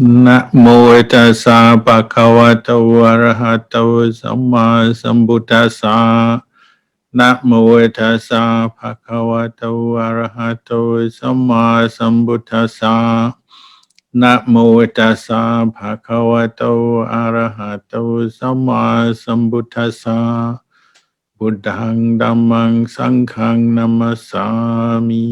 นะโมตัสสะภะคะวะโตอะระหะโตสัมมาสัมพุทธัสสะนะโมตัสสะภะคะวะโตอะระหะโตสัมมาสัมพุทธัสสะนะโมตัสสะภะคะวะโตอะระหะโตสัมมาสัมพุทธัสสะพุทธังธัมมังสังฆังนัมมัสสามิ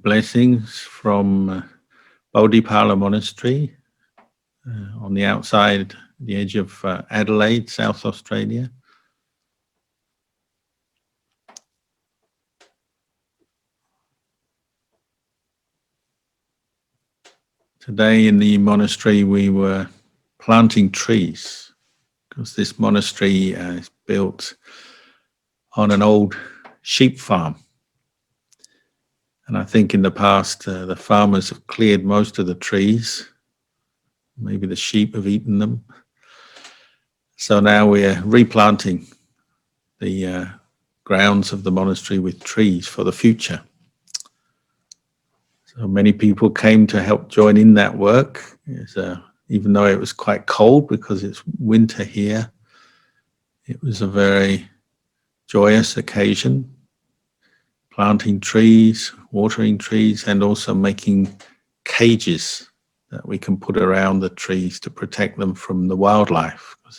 Blessings from Bodhipala Monastery on the outside, the edge of Adelaide, South Australia. Today in the monastery we were planting trees because this monastery is built on an old sheep farm. And I think in the past the farmers have cleared most of the trees. Maybe the sheep have eaten them. So now we're replanting the grounds of the monastery with trees for the future. So many people came to help join in that work, even though it was quite cold because it's winter here. It was a very joyous occasion, planting trees, watering trees, and also making cages that we can put around the trees to protect them from the wildlife, because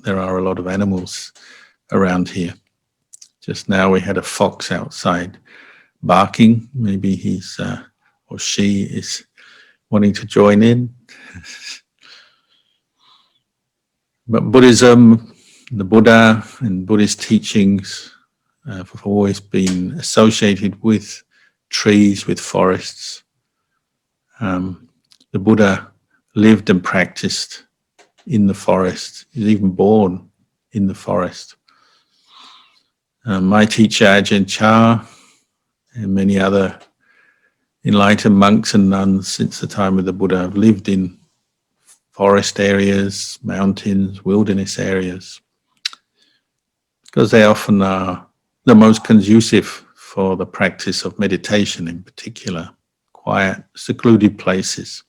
there are a lot of animals around here. Just now we had a fox outside barking. Maybe he's or she is wanting to join in. But Buddhism, the Buddha and Buddhist teachings have always been associated with trees, with forests. The Buddha lived and practiced in the forest. He was even born in the forest. My teacher Ajahn Chah and many other enlightened monks and nuns since the time of the Buddha have lived in forest areas, mountains, wilderness areas, because they often are the most conducive for the practice of meditation, in particular, quiet, secluded places.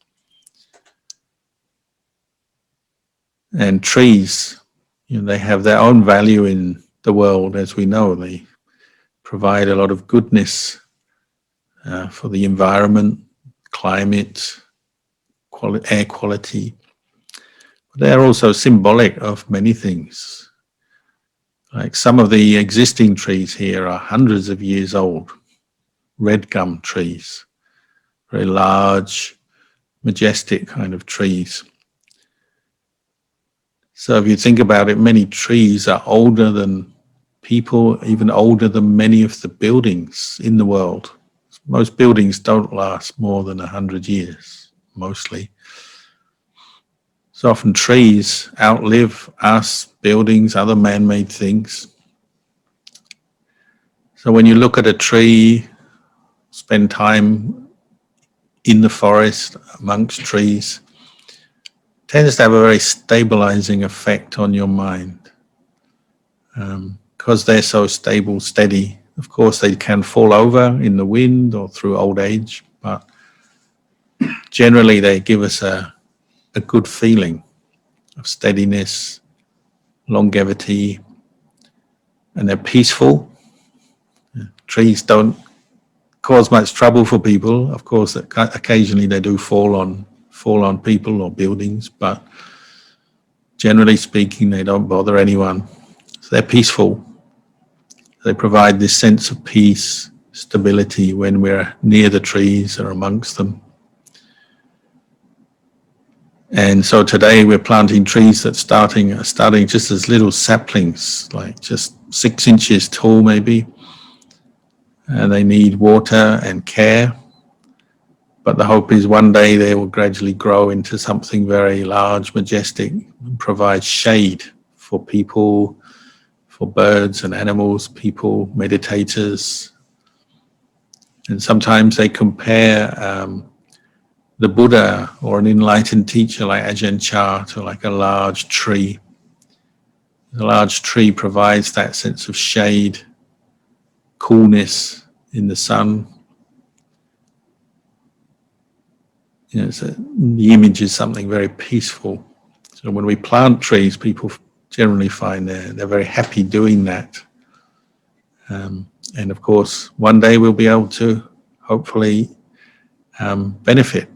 And trees, they have their own value in the world, as we know. They provide a lot of goodness for the environment, climate, air quality. But they are also symbolic of many things. Like some of the existing trees here are hundreds of years old, red gum trees, very large, majestic kind of trees. So if you think about it, many trees are older than people, even older than many of the buildings in the world. Most buildings don't last more than 100 years, mostly. So often trees outlive us, buildings, other man-made things. So when you look at a tree, spend time in the forest amongst trees, it tends to have a very stabilizing effect on your mind. Because they're so stable, steady. Of course, they can fall over in the wind or through old age, but generally they give us a good feeling of steadiness, longevity, and they're peaceful. Trees don't cause much trouble for people. Of course, occasionally they do fall on people or buildings, but generally speaking, they don't bother anyone. So they're peaceful. They provide this sense of peace, stability when we're near the trees or amongst them. And so today we're planting trees that are starting just as little saplings, like just 6 inches tall maybe. And they need water and care. But the hope is one day they will gradually grow into something very large, majestic, and provide shade for people, for birds and animals, people, meditators. And sometimes they compare the Buddha or an enlightened teacher like Ajahn Chah to like a large tree. The large tree provides that sense of shade coolness in the sun. The image is something very peaceful. So when we plant trees, people generally find they're very happy doing that. And of course, one day we'll be able to hopefully benefit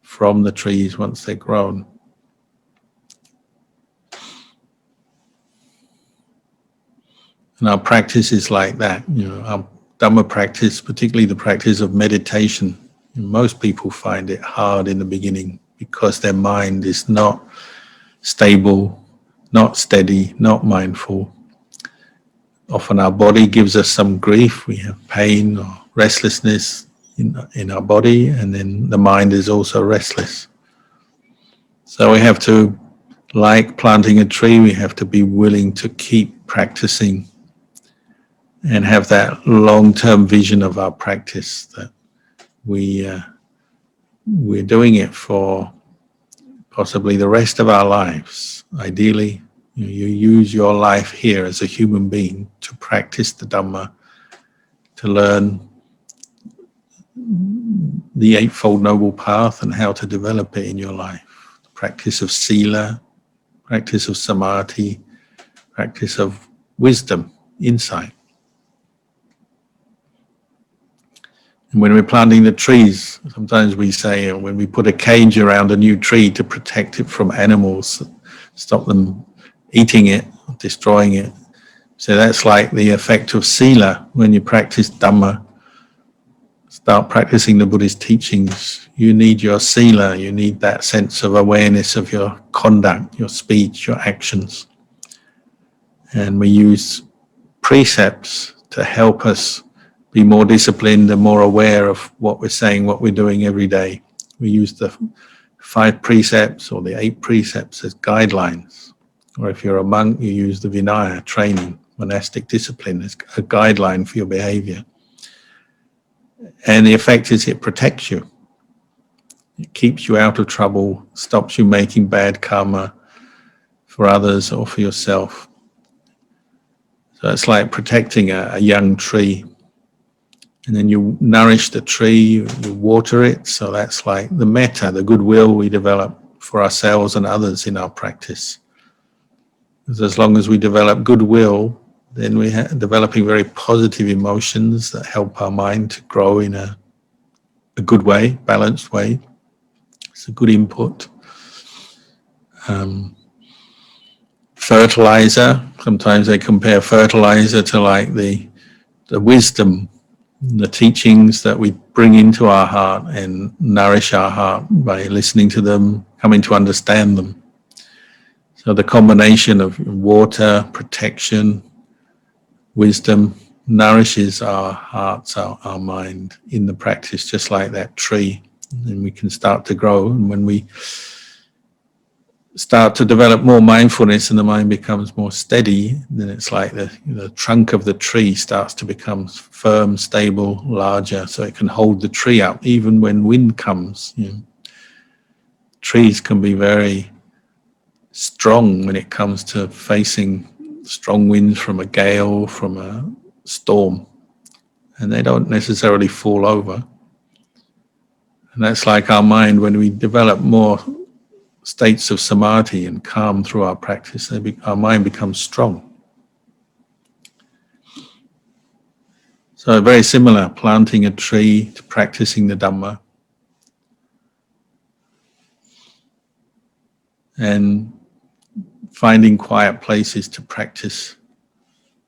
from the trees once they're grown. And our practice is like that. Our Dhamma practice, particularly the practice of meditation, most people find it hard in the beginning because their mind is not stable, not steady, not mindful. Often our body gives us some grief. We have pain or restlessness in our body, and then the mind is also restless. So we have to, like planting a tree, we have to be willing to keep practicing and have that long-term vision of our practice, that we're doing it for possibly the rest of our lives. Ideally, you use your life here as a human being to practice the Dhamma, to learn the Eightfold Noble Path and how to develop it in your life. The practice of sila, practice of samadhi, practice of wisdom, insight. And when we're planting the trees, sometimes we say when we put a cage around a new tree to protect it from animals, stop them eating it, destroying it. So that's like the effect of sila. When you practice Dhamma, start practicing the Buddhist teachings, you need your sila, you need that sense of awareness of your conduct, your speech, your actions. And we use precepts to help us be more disciplined and more aware of what we're saying, what we're doing every day. We use the 5 precepts or the 8 precepts as guidelines. Or if you're a monk, you use the Vinaya training, monastic discipline, as a guideline for your behavior. And the effect is it protects you. It keeps you out of trouble, stops you making bad karma for others or for yourself. So it's like protecting a young tree. And then you nourish the tree, you water it. So that's like the metta, the goodwill we develop for ourselves and others in our practice. Because as long as we develop goodwill, then we're developing very positive emotions that help our mind to grow in a good way, balanced way. It's a good input. Fertilizer, sometimes they compare fertilizer to like the wisdom, the teachings that we bring into our heart and nourish our heart by listening to them, coming to understand them. So the combination of water, protection, wisdom nourishes our hearts, our mind in the practice, just like that tree. And we can start to grow. And when we start to develop more mindfulness and the mind becomes more steady, then it's like the trunk of the tree starts to become firm, stable, larger, so it can hold the tree up even when wind comes. Trees can be very strong when it comes to facing strong winds from a gale, from a storm, and they don't necessarily fall over. And that's like our mind. When we develop more states of samadhi and calm through our practice, our mind becomes strong. So very similar, planting a tree to practicing the Dhamma. And finding quiet places to practice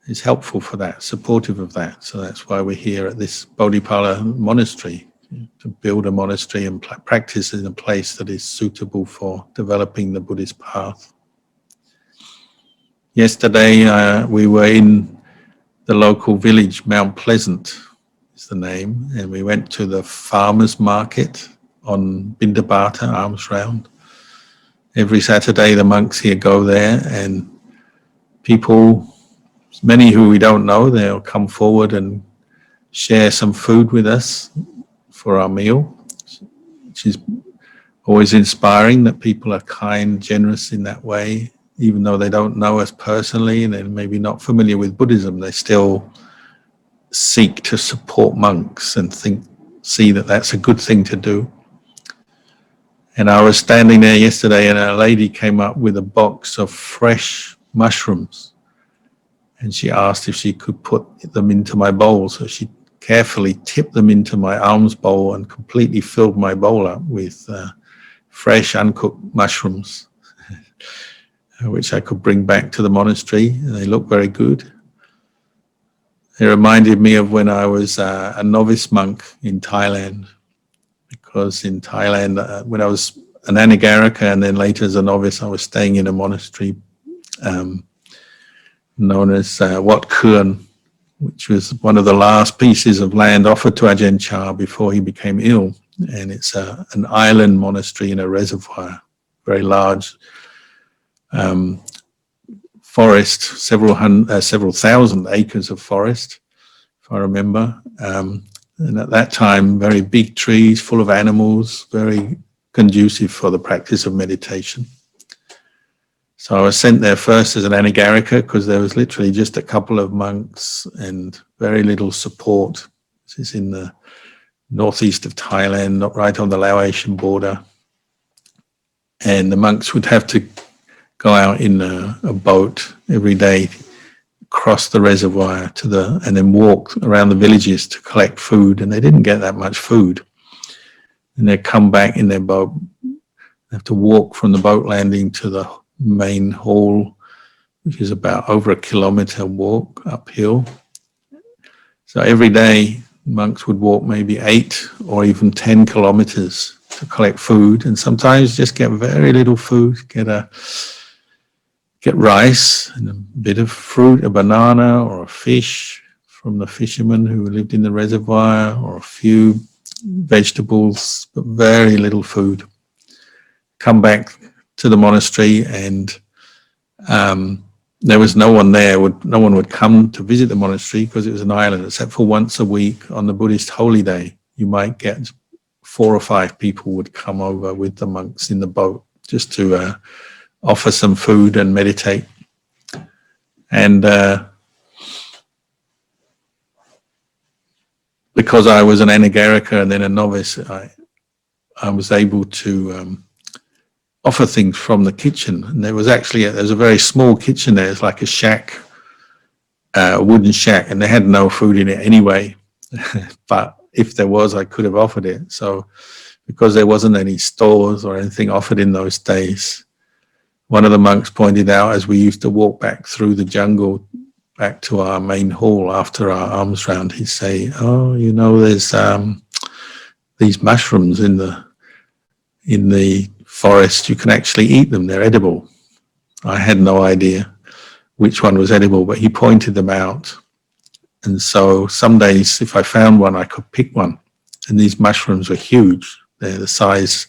is helpful for that, supportive of that. So that's why we're here at this Bodhipala monastery, to build a monastery and practice in a place that is suitable for developing the Buddhist path. Yesterday we were in the local village, Mount Pleasant is the name, and we went to the farmers market on Bindabata, alms round. Every Saturday the monks here go there, and people, many who we don't know, they'll come forward and share some food with us for our meal, which is always inspiring that people are kind, generous in that way. Even though they don't know us personally and they're maybe not familiar with Buddhism, they still seek to support monks and see that that's a good thing to do. And I was standing there yesterday and a lady came up with a box of fresh mushrooms and she asked if she could put them into my bowl. So she carefully tipped them into my alms bowl and completely filled my bowl up with fresh uncooked mushrooms, which I could bring back to the monastery. They look very good. It reminded me of when I was a novice monk in Thailand, because in Thailand, when I was an anagarika and then later as a novice, I was staying in a monastery known as Wat Khön, which was one of the last pieces of land offered to Ajahn Chah before he became ill. And it's an island monastery in a reservoir, very large forest, several thousand acres of forest, if I remember. And at that time, very big trees full of animals, very conducive for the practice of meditation. So I was sent there first as an anagarika because there was literally just a couple of monks and very little support. This is in the northeast of Thailand, not right on the Laotian border. And the monks would have to go out in a boat every day, cross the reservoir and then walk around the villages to collect food. And they didn't get that much food. And they'd come back in their boat. They have to walk from the boat landing to the main hall, which is about over a kilometer walk uphill. So every day monks would walk maybe 8 or even 10 kilometers to collect food, and sometimes just get very little food, get rice and a bit of fruit, a banana or a fish from the fishermen who lived in the reservoir, or a few vegetables, but very little food. Come back to the monastery and there was no one there. No one would come to visit the monastery because it was an island, except for once a week on the Buddhist holy day. You might get 4 or 5 people would come over with the monks in the boat just to offer some food and meditate. And because I was an anagarika and then a novice, I was able to offer things from the kitchen. And there was a very small kitchen there. It's like a shack, a wooden shack, and they had no food in it anyway. But if there was, I could have offered it. So because there wasn't any stores or anything offered in those days, one of the monks pointed out as we used to walk back through the jungle back to our main hall after our alms round, he'd say, "Oh, you know, there's these mushrooms in the forest. You can actually eat them. They're edible." I had no idea which one was edible, but he pointed them out. And so some days, if I found one, I could pick one. And these mushrooms were huge. They're the size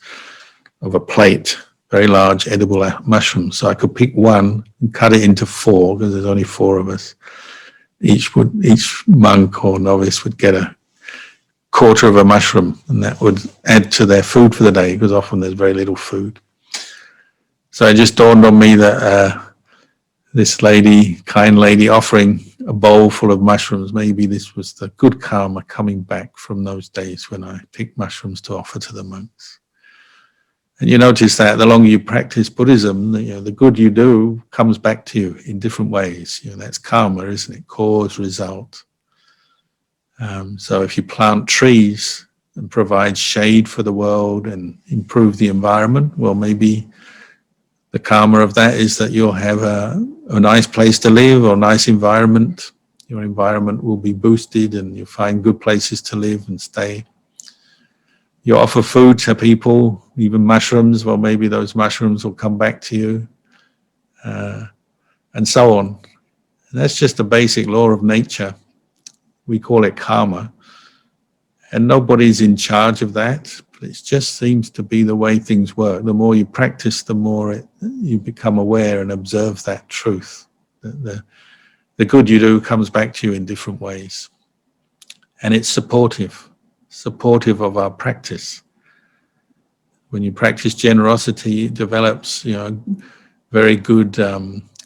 of a plate, very large edible mushrooms. So I could pick one and cut it into 4, because there's only 4 of us. Each monk or novice would get a quarter of a mushroom, and that would add to their food for the day, because often there's very little food. So it just dawned on me that this kind lady offering a bowl full of mushrooms, maybe this was the good karma coming back from those days when I picked mushrooms to offer to the monks. And you notice that the longer you practice Buddhism, the good you do comes back to you in different ways. That's karma, isn't it? Cause, result. So if you plant trees and provide shade for the world and improve the environment, well, maybe the karma of that is that you'll have a nice place to live or a nice environment. Your environment will be boosted and you'll find good places to live and stay. You offer food to people, even mushrooms, well, maybe those mushrooms will come back to you, and so on. And that's just a basic law of nature. We call it karma. And nobody's in charge of that. But it just seems to be the way things work. The more you practice, the more you become aware and observe that truth. The good you do comes back to you in different ways. And it's supportive of our practice. When you practice generosity, it develops very good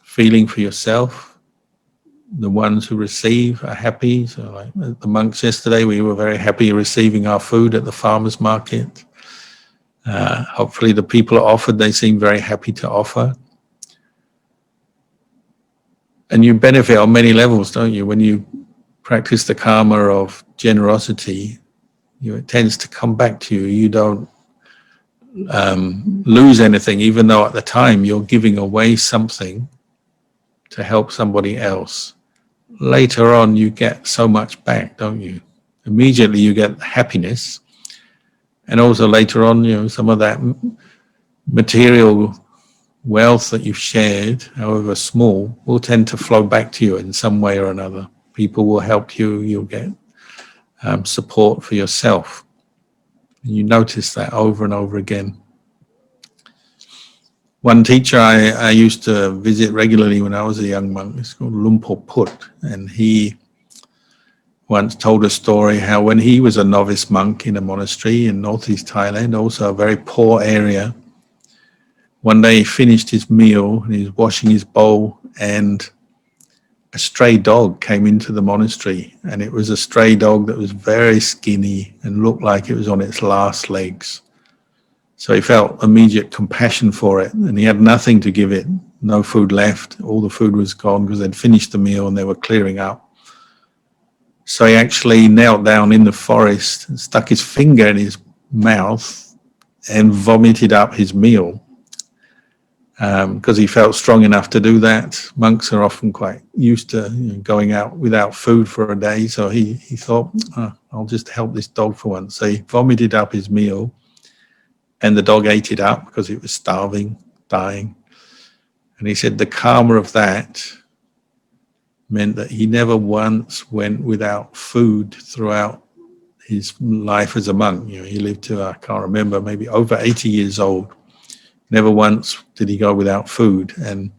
feeling for yourself. the ones who receive are happy. So like the monks yesterday, we were very happy receiving our food at the farmer's market. Hopefully the people offered, they seem very happy to offer. And you benefit on many levels, don't you? When you practice the karma of generosity, it tends to come back to you. You don't lose anything, even though at the time you're giving away something to help somebody else. Later on, you get so much back, don't you? Immediately you get happiness, and also later on, some of that material wealth that you've shared, however small, will tend to flow back to you in some way or another. People will help you, you'll get support for yourself. And you notice that over and over again. One teacher I used to visit regularly when I was a young monk, it's called Lumpur Put, and he once told a story how when he was a novice monk in a monastery in northeast Thailand, also a very poor area, one day he finished his meal and he was washing his bowl, and a stray dog came into the monastery, and it was a stray dog that was very skinny and looked like it was on its last legs. So he felt immediate compassion for it, and he had nothing to give it, no food left. All the food was gone because they'd finished the meal and they were clearing up. So he actually knelt down in the forest and stuck his finger in his mouth and vomited up his meal. Because he felt strong enough to do that. Monks are often quite used to going out without food for a day, so he thought, I'll just help this dog for once. So he vomited up his meal, and the dog ate it up because it was starving, dying. And he said the karma of that meant that he never once went without food throughout his life as a monk. He lived to, I can't remember, maybe over 80 years old. Never once did he go without food. And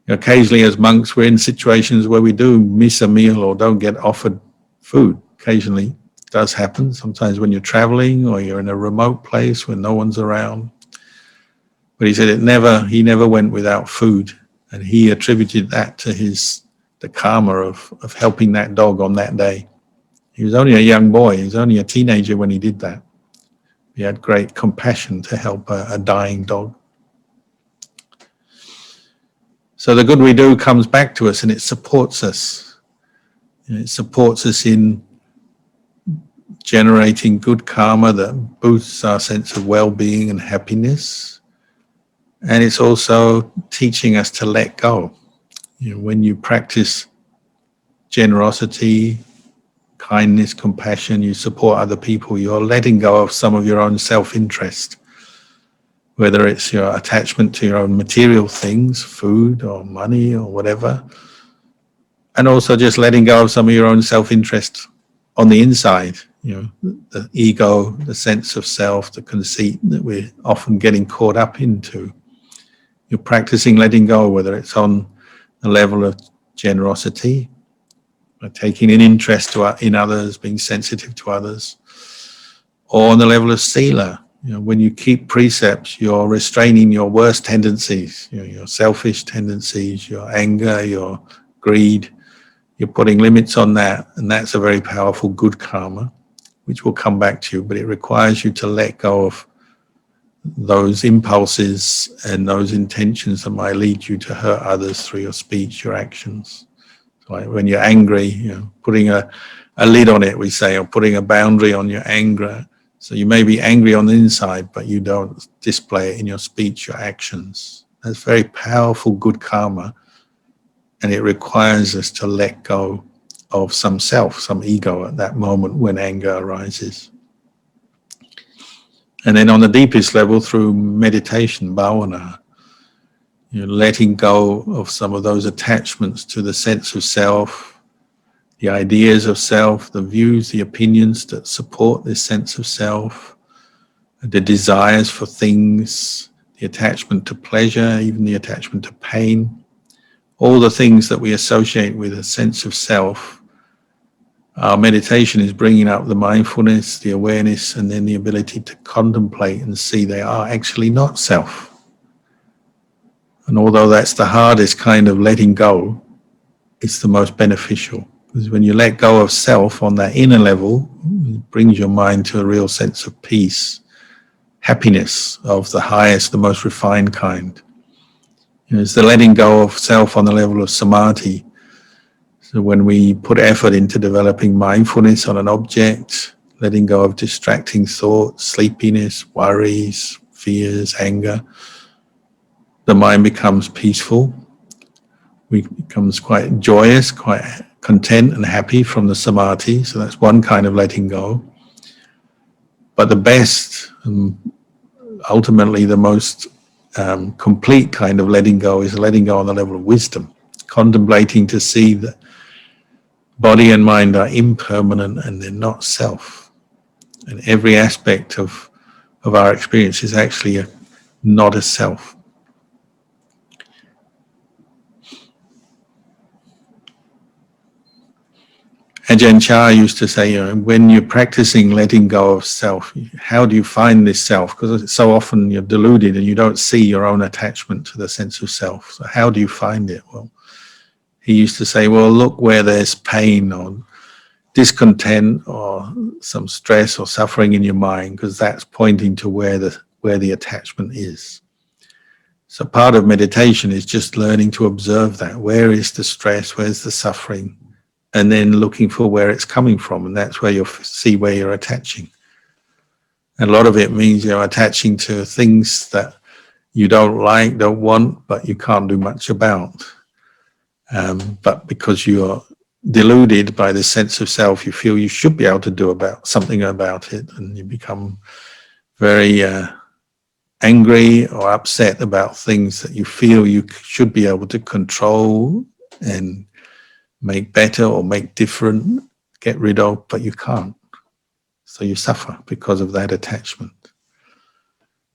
occasionally as monks, we're in situations where we do miss a meal or don't get offered food. Occasionally it does happen. Sometimes when you're traveling or you're in a remote place where no one's around. But he said he never went without food. And he attributed that to the karma of helping that dog on that day. He was only a young boy. He was only a teenager when he did that. He had great compassion to help a dying dog. So the good we do comes back to us, and it supports us. It supports us in generating good karma that boosts our sense of well-being and happiness. And it's also teaching us to let go. When you practice generosity, kindness, compassion, you support other people, you're letting go of some of your own self-interest, whether it's your attachment to your own material things, food or money or whatever, and also just letting go of some of your own self-interest on the inside, the ego, the sense of self, the conceit that we're often getting caught up into. You're practicing letting go, whether it's on the level of generosity, taking an interest in others, being sensitive to others, or on the level of sila. When you keep precepts, you're restraining your worst tendencies, your selfish tendencies, your anger, your greed. You're putting limits on that, and that's a very powerful good karma, which will come back to you, but it requires you to let go of those impulses and those intentions that might lead you to hurt others through your speech, your actions. Like when you're angry, putting a lid on it, we say, or putting a boundary on your anger. So you may be angry on the inside, but you don't display it in your speech, your actions. That's very powerful good karma, and it requires us to let go of some self, some ego at that moment when anger arises. And then on the deepest level, through meditation, bhavana, letting go of some of those attachments to the sense of self, the ideas of self, the views, the opinions that support this sense of self, the desires for things, the attachment to pleasure, even the attachment to pain, all the things that we associate with a sense of self. Our meditation is bringing up the mindfulness, the awareness, and then the ability to contemplate and see they are actually not self. And although that's the hardest kind of letting go, it's the most beneficial. Because when you let go of self on that inner level, it brings your mind to a real sense of peace, happiness of the highest, the most refined kind. It's the letting go of self on the level of samadhi. So when we put effort into developing mindfulness on an object, letting go of distracting thoughts, sleepiness, worries, fears, anger, the mind becomes peaceful. It becomes quite joyous, quite content and happy from the samadhi. So that's one kind of letting go. But the best, and ultimately the most complete kind of letting go is letting go on the level of wisdom, contemplating to see that body and mind are impermanent and they're not self. And every aspect of our experience is actually not a self. Ajahn Chah used to say, when you're practicing letting go of self, how do you find this self? Because so often you're deluded and you don't see your own attachment to the sense of self. So how do you find it? Well, he used to say, well, look where there's pain or discontent or some stress or suffering in your mind, because that's pointing to where the attachment is. So part of meditation is just learning to observe that. Where is the stress? Where's the suffering? And then looking for where it's coming from, and that's where you'll see where you're attaching. And a lot of it means you're attaching to things that you don't like, don't want, but you can't do much about. But because you are deluded by the sense of self, you feel you should be able to do something about it, and you become very angry or upset about things that you feel you should be able to control and make better or make different, get rid of, but you can't. So you suffer because of that attachment.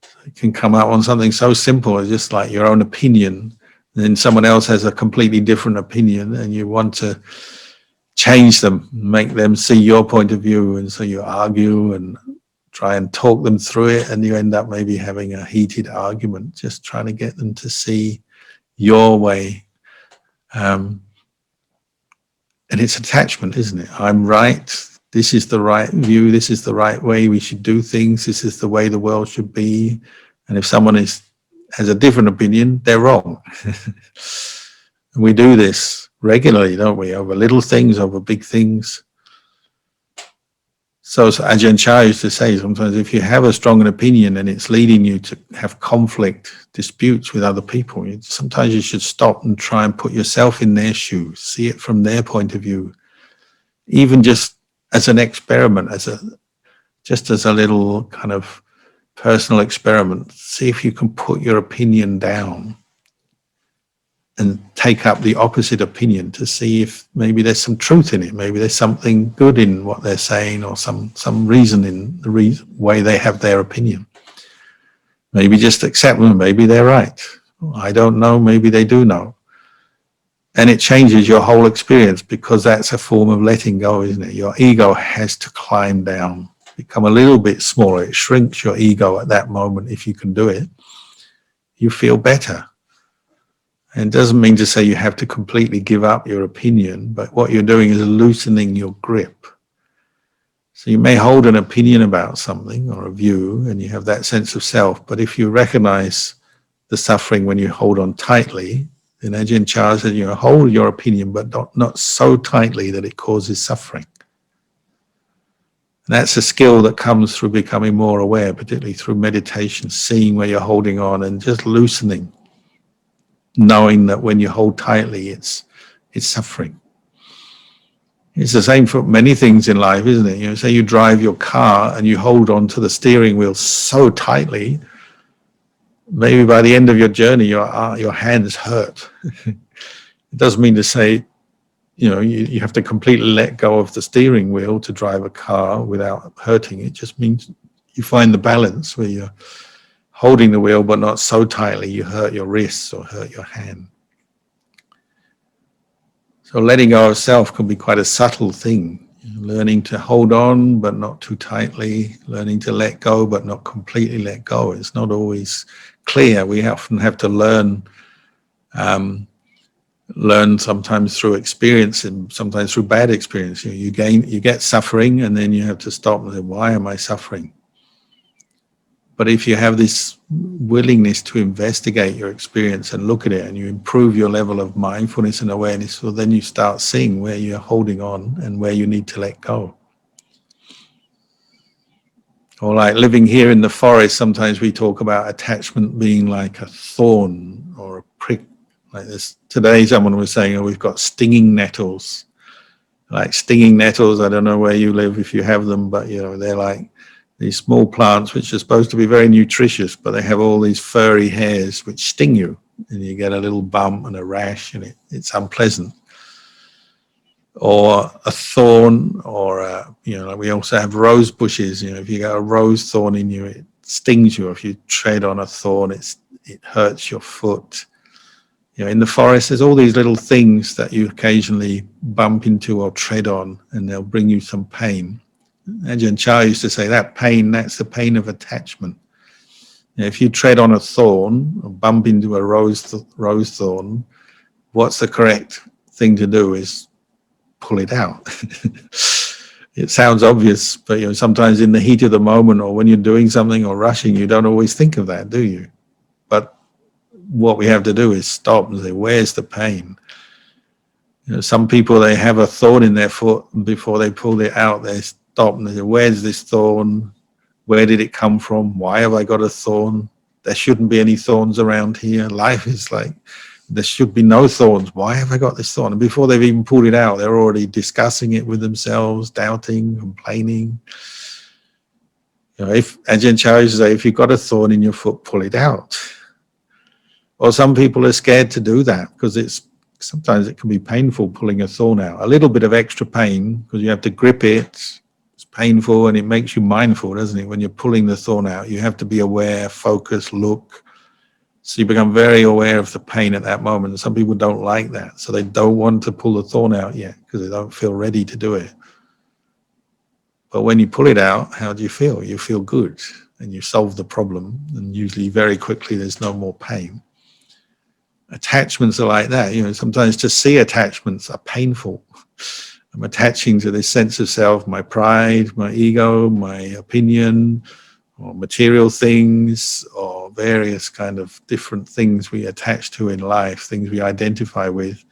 So it can come out on something so simple as just like your own opinion, and then someone else has a completely different opinion and you want to change them, make them see your point of view, and so you argue and try and talk them through it, and you end up maybe having a heated argument, just trying to get them to see your way. And it's attachment, isn't it? I'm right. This is the right view. This is the right way we should do things. This is the way the world should be. And if someone has a different opinion, they're wrong. We do this regularly, don't we? Over little things, over big things. So Ajahn Chah used to say sometimes, if you have a strong opinion and it's leading you to have conflict, disputes with other people, sometimes you should stop and try and put yourself in their shoes, see it from their point of view, even just as an experiment, just as a little kind of personal experiment. See if you can put your opinion down and take up the opposite opinion to see if maybe there's some truth in it. Maybe there's something good in what they're saying, or some reason in the way they have their opinion. Maybe just accept them. Maybe they're right. I don't know. Maybe they do know. And it changes your whole experience, because that's a form of letting go, isn't it? Your ego has to climb down, become a little bit smaller. It shrinks your ego at that moment. If you can do it, you feel better. And it doesn't mean to say you have to completely give up your opinion, but what you're doing is loosening your grip. So you may hold an opinion about something or a view, and you have that sense of self, but if you recognize the suffering when you hold on tightly, then Ajahn Chah said, hold your opinion, but not so tightly that it causes suffering. And that's a skill that comes through becoming more aware, particularly through meditation, seeing where you're holding on and just loosening, knowing that when you hold tightly, it's suffering. It's the same for many things in life, isn't it? Say you drive your car and you hold on to the steering wheel so tightly, maybe by the end of your journey, your hands hurt. It doesn't mean to say, you have to completely let go of the steering wheel to drive a car without hurting. It just means you find the balance where you're holding the wheel, but not so tightly you hurt your wrists or hurt your hand. So letting go of self can be quite a subtle thing. Learning to hold on, but not too tightly. Learning to let go, but not completely let go. It's not always clear. We often have to learn learn sometimes through experience and sometimes through bad experience. You get suffering, and then you have to stop and say, why am I suffering? But if you have this willingness to investigate your experience and look at it, and you improve your level of mindfulness and awareness, well, then you start seeing where you're holding on and where you need to let go. Or like living here in the forest, sometimes we talk about attachment being like a thorn or a prick. Like this. Today someone was saying, oh, we've got stinging nettles. Like stinging nettles, I don't know where you live if you have them, but they're like these small plants which are supposed to be very nutritious, but they have all these furry hairs which sting you, and you get a little bump and a rash, and it's unpleasant. Or a thorn, or we also have rose bushes. If you get a rose thorn in you, it stings you. If you tread on a thorn, it hurts your foot. In the forest, there's all these little things that you occasionally bump into or tread on, and they'll bring you some pain. Ajahn Chah used to say that pain, that's the pain of attachment. If you tread on a thorn or bump into a rose thorn, what's the correct thing to do is pull it out. It sounds obvious, but sometimes in the heat of the moment, or when you're doing something or rushing, you don't always think of that, do you? But what we have to do is stop and say, where's the pain? Some people, they have a thorn in their foot, and before they pull it out, they stop and they say, where's this thorn? Where did it come from? Why have I got a thorn? There shouldn't be any thorns around here. Life is like, there should be no thorns. Why have I got this thorn? And before they've even pulled it out, they're already discussing it with themselves, doubting, complaining. If Ajahn Chah used to say, if you've got a thorn in your foot, pull it out. Or some people are scared to do that because sometimes it can be painful pulling a thorn out. A little bit of extra pain because you have to grip it. It's painful, and it makes you mindful, doesn't it? When you're pulling the thorn out, you have to be aware, focus, look. So you become very aware of the pain at that moment. And some people don't like that, so they don't want to pull the thorn out yet because they don't feel ready to do it. But when you pull it out, how do you feel? You feel good, and you solve the problem, and usually very quickly there's no more pain. Attachments are like that. Sometimes to see attachments are painful. I'm attaching to this sense of self, my pride, my ego, my opinion, or material things, or various kind of different things we attach to in life, things we identify with.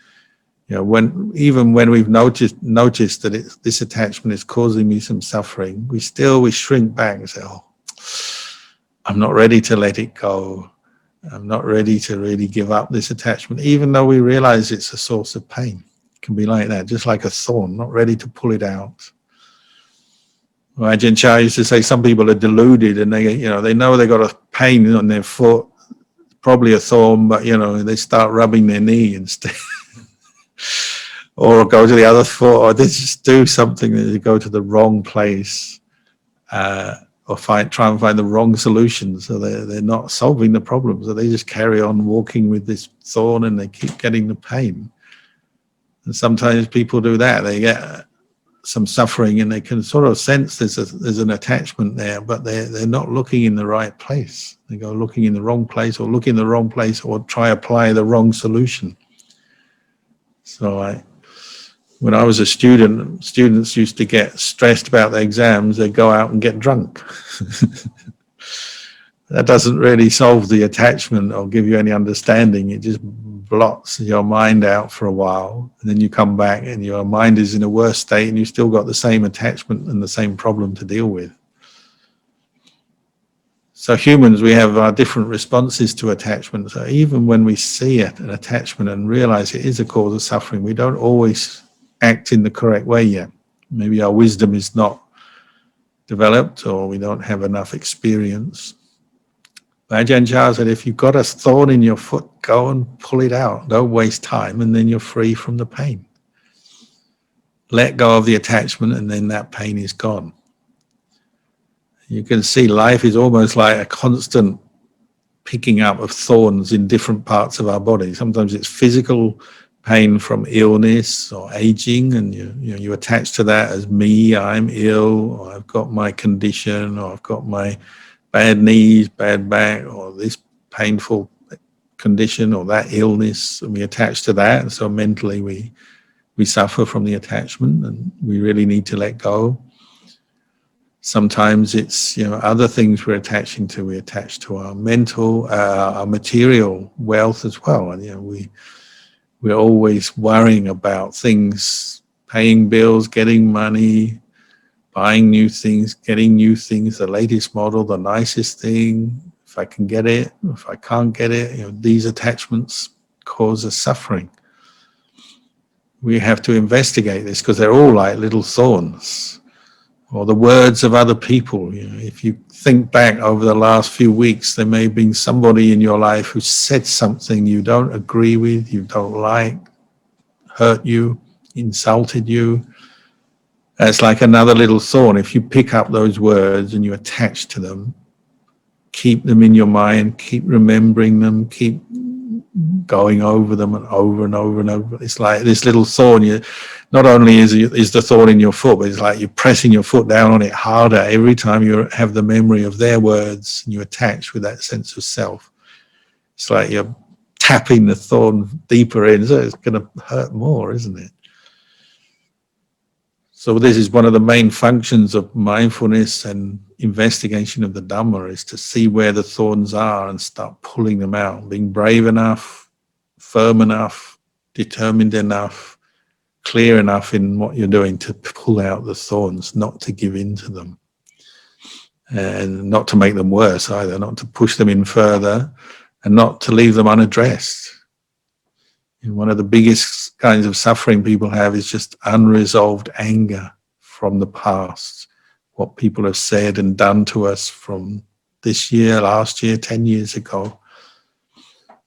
Even when we've noticed that this attachment is causing me some suffering, we shrink back and say, oh, I'm not ready to let it go. I'm not ready to really give up this attachment, even though we realize it's a source of pain. It can be like that, just like a thorn, not ready to pull it out. Well, Ajahn Chah used to say some people are deluded, and they know they got a pain on their foot, probably a thorn, but they start rubbing their knee instead. Or go to the other foot, or they just do something that they go to the wrong place. Or try and find the wrong solution, so they're not solving the problem. So they just carry on walking with this thorn, and they keep getting the pain. And sometimes people do that. They get some suffering, and they can sort of sense there's an attachment there, but they're not looking in the right place. They go looking in the wrong place, or look in the wrong place, or try apply the wrong solution. So when I was a student, students used to get stressed about their exams. They'd go out and get drunk. That doesn't really solve the attachment or give you any understanding. It just blots your mind out for a while, and then you come back and your mind is in a worse state, and you've still got the same attachment and the same problem to deal with. So humans, we have our different responses to attachment. So even when we see an attachment and realize it is a cause of suffering, we don't always act in the correct way yet. Maybe our wisdom is not developed, or we don't have enough experience. Ajahn Chah said, if you've got a thorn in your foot, go and pull it out. Don't waste time, and then you're free from the pain. Let go of the attachment, and then that pain is gone. You can see life is almost like a constant picking up of thorns in different parts of our body. Sometimes it's physical pain from illness or aging, and you attach to that as me, I'm ill, or I've got my condition, or I've got my bad knees, bad back, or this painful condition or that illness, and we attach to that. So mentally we suffer from the attachment, and we really need to let go. Sometimes it's other things we're attaching to. We attach to our mental, our material wealth as well, and we're always worrying about things, paying bills, getting money, buying new things, getting new things, the latest model, the nicest thing. If I can get it, if I can't get it, these attachments cause us suffering. We have to investigate this because they're all like little thorns. Or the words of other people. If you think back over the last few weeks, there may have been somebody in your life who said something you don't agree with, you don't like, hurt you, insulted you. That's like another little thorn. If you pick up those words and you attach to them, keep them in your mind, keep remembering them, keep going over them and over and over and over. It's like this little thorn. Not only is the thorn in your foot, but it's like you're pressing your foot down on it harder every time you have the memory of their words and you attach with that sense of self. It's like you're tapping the thorn deeper in, so it's going to hurt more, isn't it? So this is one of the main functions of mindfulness and investigation of the Dhamma, is to see where the thorns are and start pulling them out, being brave enough, firm enough, determined enough, clear enough in what you're doing to pull out the thorns, not to give in to them. And not to make them worse either, not to push them in further, and not to leave them unaddressed. And one of the biggest kinds of suffering people have is just unresolved anger from the past, what people have said and done to us from this year, last year, 10 years ago.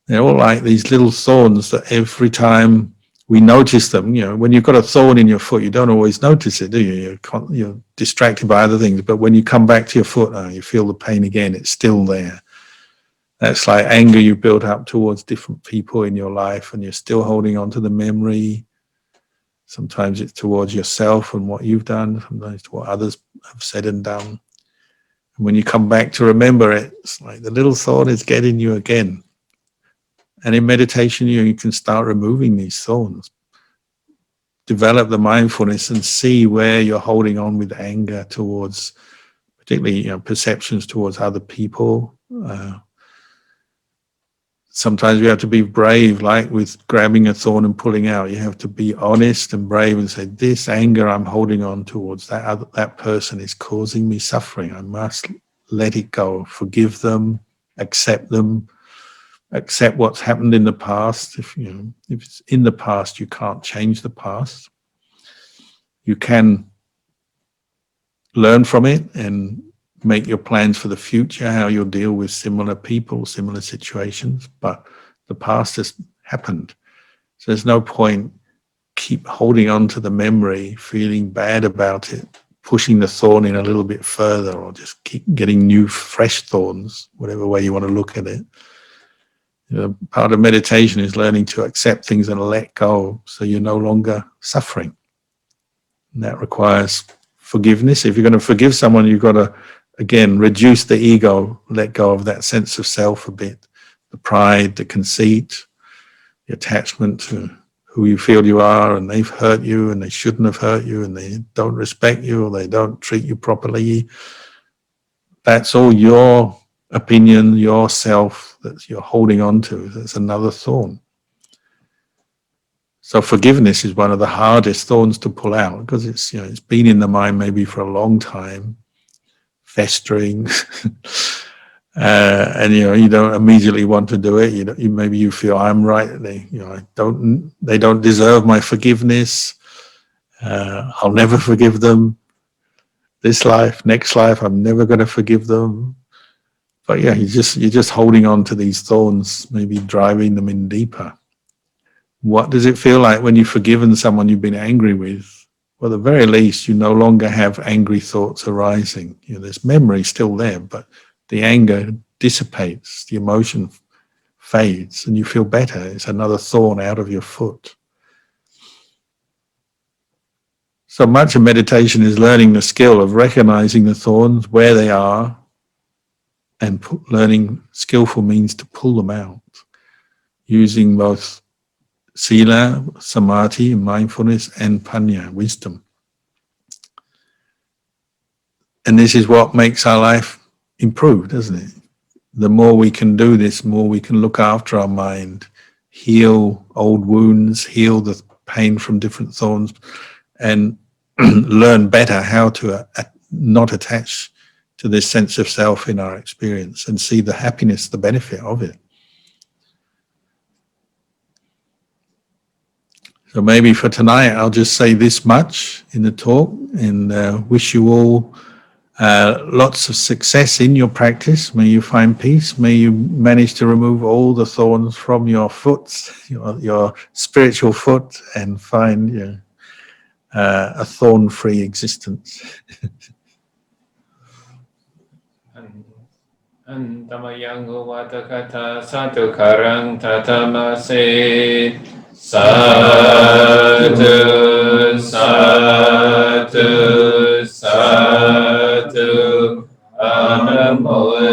They're all like these little thorns that every time we notice them, when you've got a thorn in your foot, you don't always notice it, do you? You're distracted by other things. But when you come back to your foot, you feel the pain again, it's still there. That's like anger you built up towards different people in your life, and you're still holding on to the memory. Sometimes it's towards yourself and what you've done, sometimes to what others have said and done. And when you come back to remember it, it's like the little thorn is getting you again. And in meditation, you can start removing these thorns. Develop the mindfulness and see where you're holding on with anger towards, particularly perceptions towards other people. Sometimes we have to be brave, like with grabbing a thorn and pulling out. You have to be honest and brave and say, this anger I'm holding on towards that person is causing me suffering. I must let it go, forgive them, accept what's happened in the past. If it's in the past, you can't change the past. You can learn from it and make your plans for the future, how you'll deal with similar people, similar situations, but the past has happened. So there's no point keep holding on to the memory, feeling bad about it, pushing the thorn in a little bit further, or just keep getting new, fresh thorns, whatever way you want to look at it. Part of meditation is learning to accept things and let go, so you're no longer suffering. And that requires forgiveness. If you're going to forgive someone, you've got to, again, reduce the ego, let go of that sense of self a bit, the pride, the conceit, the attachment to who you feel you are, and they've hurt you and they shouldn't have hurt you, and they don't respect you, or they don't treat you properly. That's all your opinion, your self that you're holding on to. That's another thorn. So forgiveness is one of the hardest thorns to pull out, because it's been in the mind maybe for a long time, festering, and you don't immediately want to do it. Maybe you feel I'm right. They don't deserve my forgiveness. I'll never forgive them. This life, next life, I'm never going to forgive them. But you're just holding on to these thorns, maybe driving them in deeper. What does it feel like when you've forgiven someone you've been angry with? Well, at the very least, you no longer have angry thoughts arising. There's memory still there, but the anger dissipates, the emotion fades, and you feel better. It's another thorn out of your foot. So much of meditation is learning the skill of recognizing the thorns, where they are, and learning skillful means to pull them out. using both sila, samadhi, mindfulness, and panya, wisdom. And this is what makes our life improve, doesn't it? The more we can do this, more we can look after our mind, heal old wounds, heal the pain from different thorns, and learn better how to not attach to this sense of self in our experience and see the happiness, the benefit of it. So maybe for tonight, I'll just say this much in the talk, and wish you all lots of success in your practice. May you find peace. May you manage to remove all the thorns from your foot, your spiritual foot, and find a thorn-free existence. Antamayang uvatakata satu karang tatamase satu satu satu anamotami